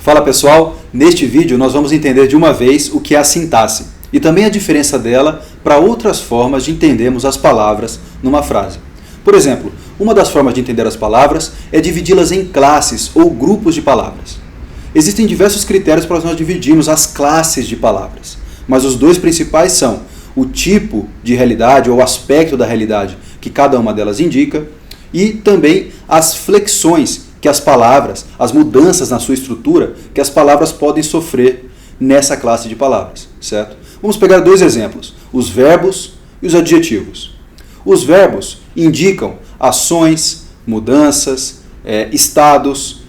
Fala pessoal, neste vídeo nós vamos entender de uma vez o que é a sintaxe e também a diferença dela para outras formas de entendermos as palavras numa frase. Por exemplo, uma das formas de entender as palavras é dividi-las em classes ou grupos de palavras. Existem diversos critérios para nós dividirmos as classes de palavras, mas os dois principais são o tipo de realidade ou aspecto da realidade que cada uma delas indica e também as flexões que as palavras, as mudanças na sua estrutura que as palavras podem sofrer nessa classe de palavras, certo? Vamos pegar dois exemplos, os verbos e os adjetivos. Os verbos indicam ações, mudanças, estados,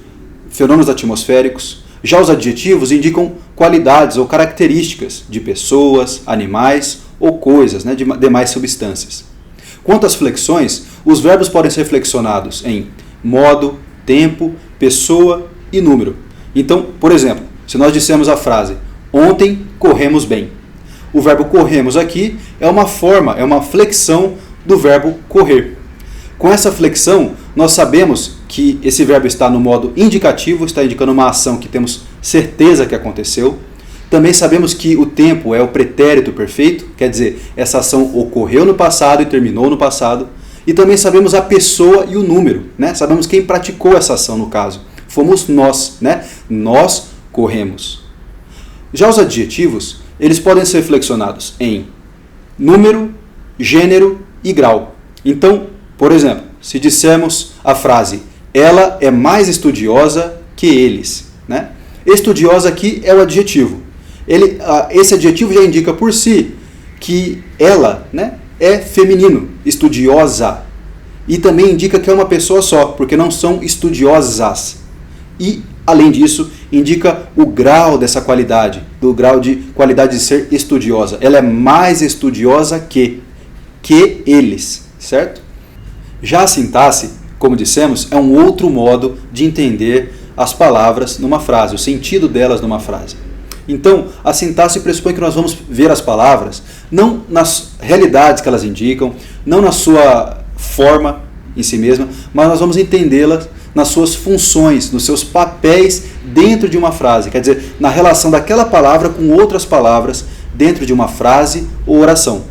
fenômenos atmosféricos. Já os adjetivos indicam qualidades ou características de pessoas, animais ou coisas, de demais substâncias. Quanto às flexões, os verbos podem ser flexionados em modo, tempo, pessoa e número. Então, por exemplo, se nós dissermos a frase ontem corremos bem, o verbo corremos aqui é uma flexão do verbo correr. Com essa flexão, nós sabemos que esse verbo está no modo indicativo, está indicando uma ação que temos certeza que aconteceu. Também sabemos que o tempo é o pretérito perfeito, quer dizer, essa ação ocorreu no passado e terminou no passado. E também sabemos a pessoa e o número, Sabemos quem praticou essa ação no caso. Fomos nós, Nós corremos. Já os adjetivos, eles podem ser flexionados em número, gênero e grau. Então, por exemplo, se dissermos a frase ela é mais estudiosa que eles, Estudiosa aqui é o adjetivo. Esse adjetivo já indica por si que ela, é feminino, estudiosa. E também indica que é uma pessoa só, porque não são estudiosas. E, além disso, indica o grau dessa qualidade, do grau de qualidade de ser estudiosa. Ela é mais estudiosa que eles, certo? Já a sintaxe, como dissemos, é um outro modo de entender as palavras numa frase, o sentido delas numa frase. Então, a sintaxe pressupõe que nós vamos ver as palavras não nas realidades que elas indicam, não na sua forma em si mesma, mas nós vamos entendê-las nas suas funções, nos seus papéis dentro de uma frase, quer dizer, na relação daquela palavra com outras palavras dentro de uma frase ou oração.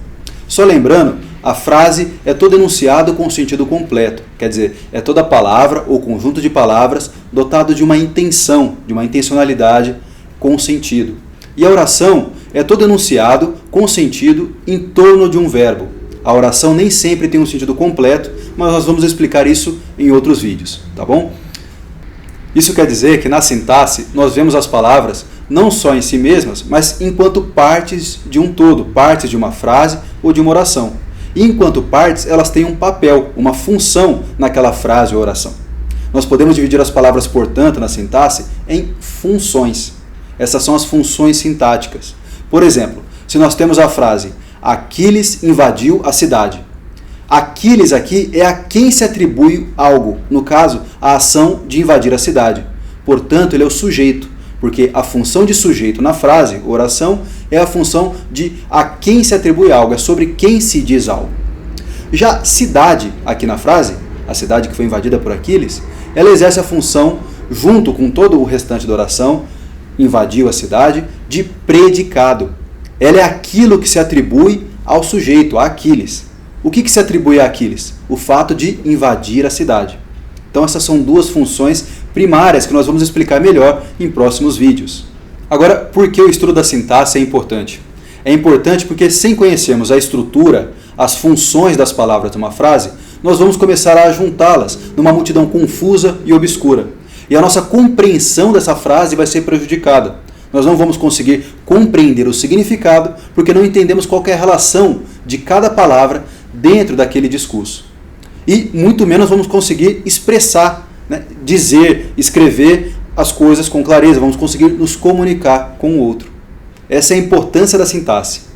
Só lembrando, a frase é todo enunciado com sentido completo, quer dizer, é toda palavra ou conjunto de palavras dotado de uma intenção, de uma intencionalidade com sentido. E a oração é todo enunciado com sentido em torno de um verbo. A oração nem sempre tem um sentido completo, mas nós vamos explicar isso em outros vídeos, tá bom? Isso quer dizer que na sintaxe nós vemos as palavras não só em si mesmas, mas enquanto partes de um todo, partes de uma frase ou de uma oração. E enquanto partes, elas têm um papel, uma função naquela frase ou oração. Nós podemos dividir as palavras, portanto, na sintaxe em funções. Essas são as funções sintáticas. Por exemplo, se nós temos a frase Aquiles invadiu a cidade. Aquiles aqui é a quem se atribui algo, no caso, a ação de invadir a cidade. Portanto, ele é o sujeito, porque a função de sujeito na frase, oração, é a função de a quem se atribui algo, é sobre quem se diz algo. Já cidade, aqui na frase, a cidade que foi invadida por Aquiles, ela exerce a função, junto com todo o restante da oração, invadiu a cidade, de predicado. Ela é aquilo que se atribui ao sujeito, a Aquiles. O que se atribui a Aquiles? O fato de invadir a cidade. Então essas são duas funções primárias que nós vamos explicar melhor em próximos vídeos. Agora, por que o estudo da sintaxe é importante? É importante porque sem conhecermos a estrutura, as funções das palavras de uma frase, nós vamos começar a juntá-las numa multidão confusa e obscura. E a nossa compreensão dessa frase vai ser prejudicada. Nós não vamos conseguir compreender o significado porque não entendemos qual é a relação de cada palavra dentro daquele discurso. E muito menos vamos conseguir expressar, dizer, escrever as coisas com clareza, vamos conseguir nos comunicar com o outro. Essa é a importância da sintaxe.